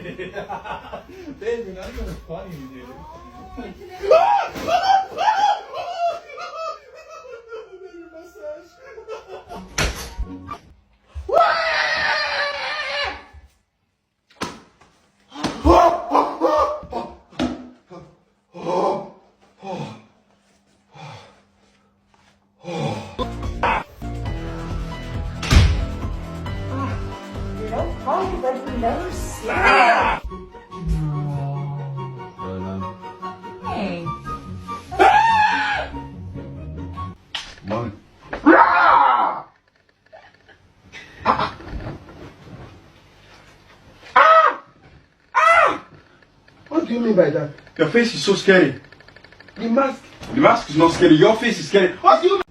Baby, not even funny, dude. Hey. One. What do you mean by that? Your face is so scary. The mask. The mask is not scary. Your face is scary. What do you mean?